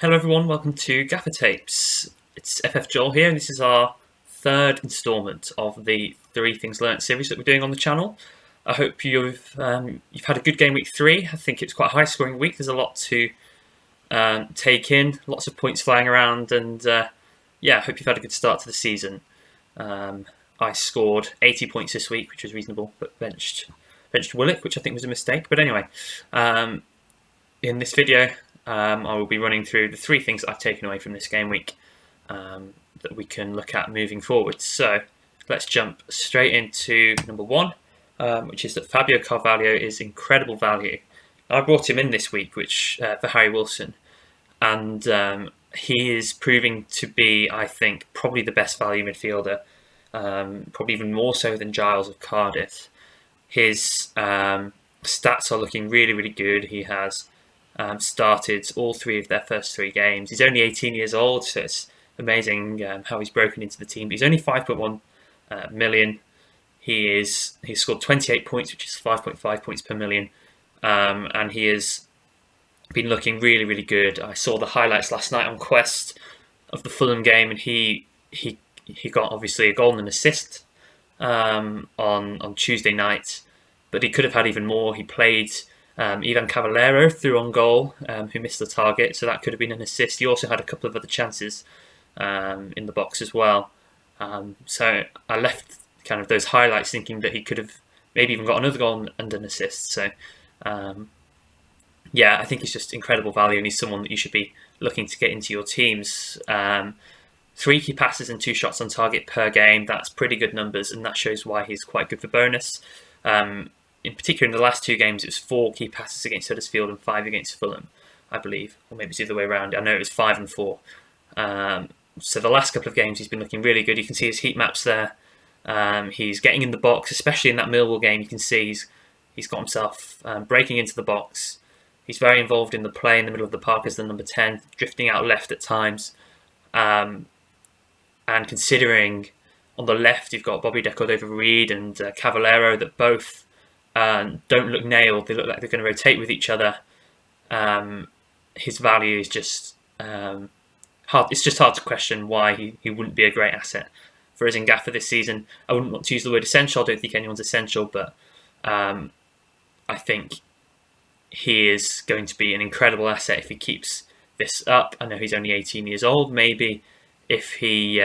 Hello everyone, welcome to GAFFR Tapes. It's FF Joel here, and this is our third instalment of the Three Things Learnt series that we're doing on the channel. I hope you've had a good game week 3. I think it's quite a high-scoring week. There's a lot to take in, lots of points flying around, and yeah, I hope you've had a good start to the season. I scored 80 points this week, which was reasonable, but benched Willock, which I think was a mistake. But anyway, in this video, I will be running through the 3 things that I've taken away from this game week that we can look at moving forward. So let's jump straight into number 1, which is that Fabio Carvalho is incredible value. I brought him in this week, which for Harry Wilson, and he is proving to be, I think, probably the best value midfielder, probably even more so than Giles of Cardiff. His stats are looking really, really good. He has started all 3 of their first 3 games. He's only 18 years old, so it's amazing how he's broken into the team. He's only 5.1 million. He's scored 28 points, which is 5.5 points per million, and he has been looking really, really good. I saw the highlights last night on Quest of the Fulham game, and he got obviously a goal and an assist on Tuesday night, but he could have had even more. He played Ivan Cavallero through on goal, who missed the target, so that could have been an assist. He also had a couple of other chances in the box as well. So I left kind of those highlights thinking that he could have maybe even got another goal and an assist. So yeah, I think he's just incredible value, and he's someone that you should be looking to get into your teams. 3 key passes and 2 shots on target per game. That's pretty good numbers, and that shows why he's quite good for bonus. In particular, in the last 2 games, it was 4 key passes against Huddersfield and 5 against Fulham, I believe. Or maybe it's the other way around. I know it was 5 and 4. So the last couple of games, he's been looking really good. You can see his heat maps there. He's getting in the box, especially in that Millwall game. You can see he's got himself breaking into the box. He's very involved in the play in the middle of the park as the number 10, drifting out left at times. And considering on the left, you've got Bobby De Cordova-Reid and Cavallero that both don't look nailed. They look like they're going to rotate with each other. His value is just hard. It's just hard to question why he wouldn't be a great asset for us in GAFFR this season. I wouldn't want to use the word essential. I don't think anyone's essential, but I think he is going to be an incredible asset if he keeps this up. I know he's only 18 years old. Maybe if he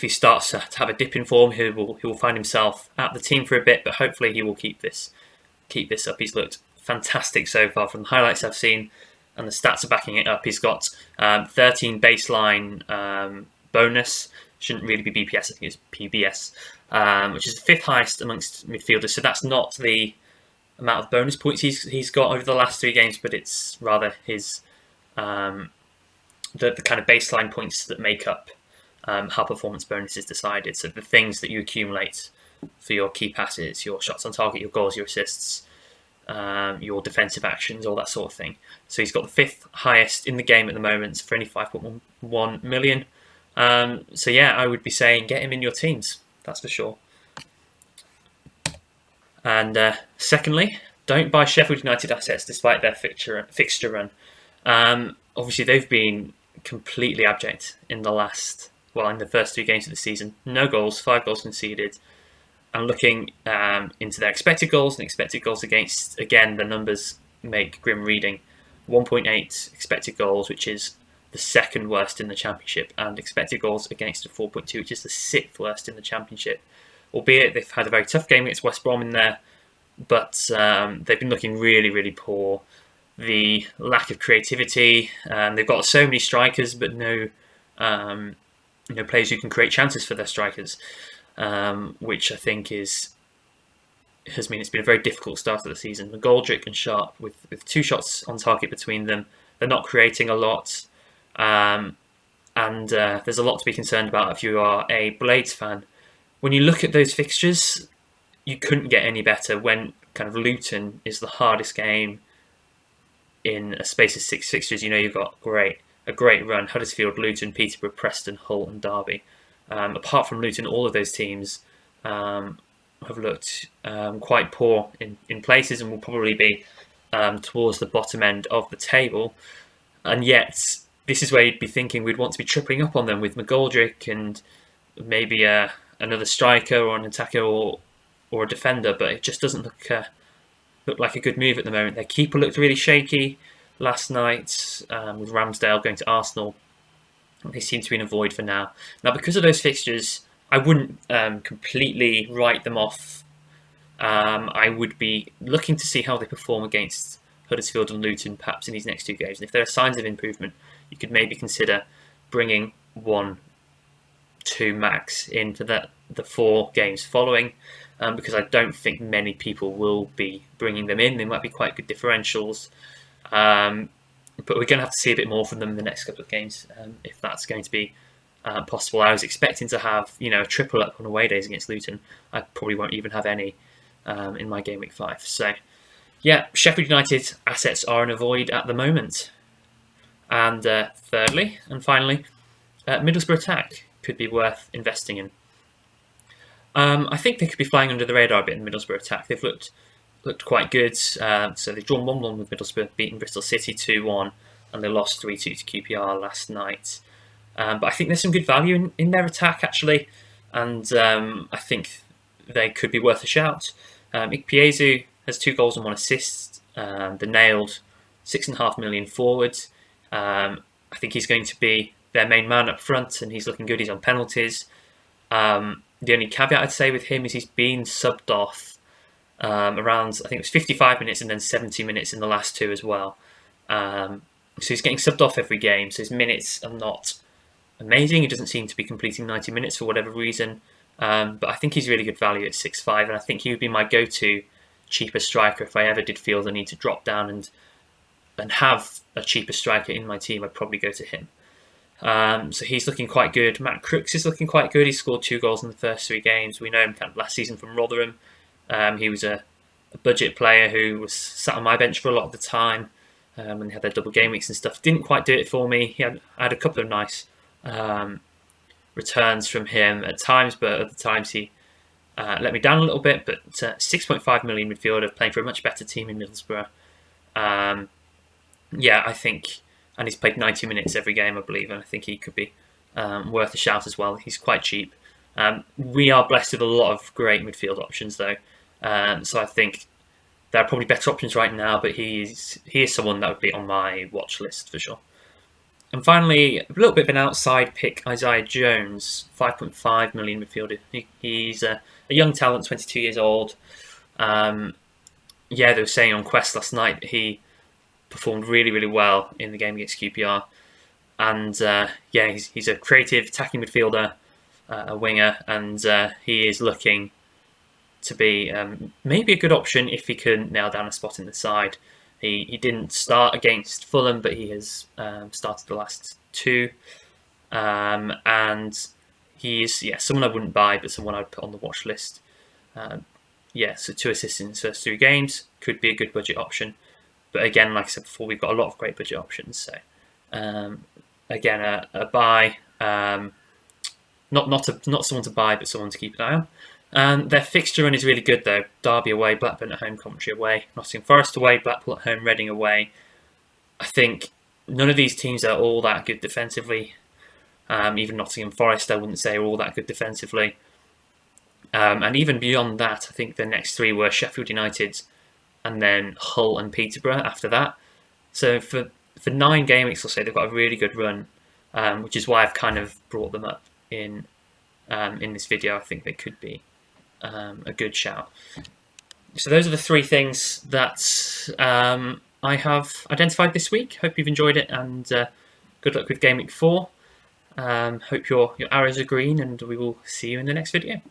starts to have a dip in form, he will find himself out of the team for a bit, but hopefully he will keep this up. He's looked fantastic so far from the highlights I've seen, and the stats are backing it up. He's got 13 baseline bonus. Shouldn't really be BPS, I think it's PBS, which is the 5th highest amongst midfielders. So that's not the amount of bonus points he's got over the last 3 games, but it's rather his the kind of baseline points that make up how performance bonus is decided. So the things that you accumulate for your key passes, your shots on target, your goals, your assists, your defensive actions, all that sort of thing. So he's got the 5th highest in the game at the moment for only 5.1 million. So yeah, I would be saying get him in your teams, that's for sure. And secondly, don't buy Sheffield United assets despite their fixture run. Obviously, they've been completely abject in the first 2 games of the season. No goals, 5 goals conceded. And looking into their expected goals and expected goals against, again, the numbers make grim reading. 1.8 expected goals, which is the 2nd worst in the Championship, and expected goals against a 4.2, which is the 6th worst in the Championship. Albeit they've had a very tough game against West Brom in there, but they've been looking really, really poor. The lack of creativity, they've got so many strikers, but no players who can create chances for their strikers, which I think has meant it's been a very difficult start of the season. McGoldrick and Sharp, with 2 shots on target between them, they're not creating a lot, and there's a lot to be concerned about if you are a Blades fan. When you look at those fixtures, you couldn't get any better when kind of Luton is the hardest game in a space of 6 fixtures. You know you've got a great run. Huddersfield, Luton, Peterborough, Preston, Hull and Derby. Apart from Luton, all of those teams have looked quite poor in places and will probably be towards the bottom end of the table. and yet this is where you'd be thinking we'd want to be tripling up on them with McGoldrick and maybe another striker or an attacker or a defender, but it just doesn't look like a good move at the moment. Their keeper looked really shaky last night with Ramsdale going to Arsenal. They seem to be in a void for now. Now, because of those fixtures, I wouldn't completely write them off. I would be looking to see how they perform against Huddersfield and Luton, perhaps in these next two games. And if there are signs of improvement, you could maybe consider bringing 1-2 max in for the 4 games following, because I don't think many people will be bringing them in. They might be quite good differentials. But we're going to have to see a bit more from them in the next couple of games, if that's going to be possible. I was expecting to have a triple up on away days against Luton. I probably won't even have any in my game week 5. So, yeah, Sheffield United assets are in a void at the moment. And thirdly, and finally, Middlesbrough attack could be worth investing in. I think they could be flying under the radar a bit in Middlesbrough attack. They've looked quite good. So they've drawn 1-1 with Middlesbrough, beaten Bristol City 2-1, and they lost 3-2 to QPR last night. But I think there's some good value in their attack, actually, and I think they could be worth a shout. Ikpeazu has 2 goals and 1 assist. The nailed £6.5 million forwards. I think he's going to be their main man up front, and he's looking good. He's on penalties. The only caveat I'd say with him is he's been subbed off around, I think it was 55 minutes and then 70 minutes in the last 2 as well. So he's getting subbed off every game, so his minutes are not amazing. He doesn't seem to be completing 90 minutes for whatever reason. But I think he's really good value at 6.5, and I think he would be my go-to cheaper striker if I ever did feel the need to drop down and have a cheaper striker in my team. I'd probably go to him. So he's looking quite good. Matt Crooks is looking quite good. He scored 2 goals in the first 3 games. We know him kind of last season from Rotherham. He was a budget player who was sat on my bench for a lot of the time, and they had their double game weeks and stuff. Didn't quite do it for me. I had a couple of nice returns from him at times, but at the times he let me down a little bit. But 6.5 million midfielder playing for a much better team in Middlesbrough. I think, and he's played 90 minutes every game, I believe, and I think he could be worth a shout as well. He's quite cheap. We are blessed with a lot of great midfield options, though. So I think there are probably better options right now, but he is someone that would be on my watch list for sure. And finally, a little bit of an outside pick, Isaiah Jones, 5.5 million midfielder. He's a young talent, 22 years old. They were saying on Quest last night that he performed really, really well in the game against QPR. And he's a creative attacking midfielder, a winger, and he is looking to be maybe a good option if he can nail down a spot in the side. He didn't start against Fulham, but he has started the last 2. And he is someone I wouldn't buy, but someone I'd put on the watch list. So 2 assists in his first 3 games could be a good budget option. But again, like I said before, we've got a lot of great budget options. So again, a buy, not someone to buy, but someone to keep an eye on. Their fixture run is really good, though. Derby away, Blackburn at home, Coventry away, Nottingham Forest away, Blackpool at home, Reading away. I think none of these teams are all that good defensively. Even Nottingham Forest, I wouldn't say, are all that good defensively. And even beyond that, I think the next 3 were Sheffield United and then Hull and Peterborough after that. So for 9 game weeks or so, they've got a really good run, which is why I've kind of brought them up in this video. I think they could be a good shout. So those are the 3 things that I have identified this week. Hope you've enjoyed it, and good luck with game week 4. Hope your arrows are green, and we will see you in the next video.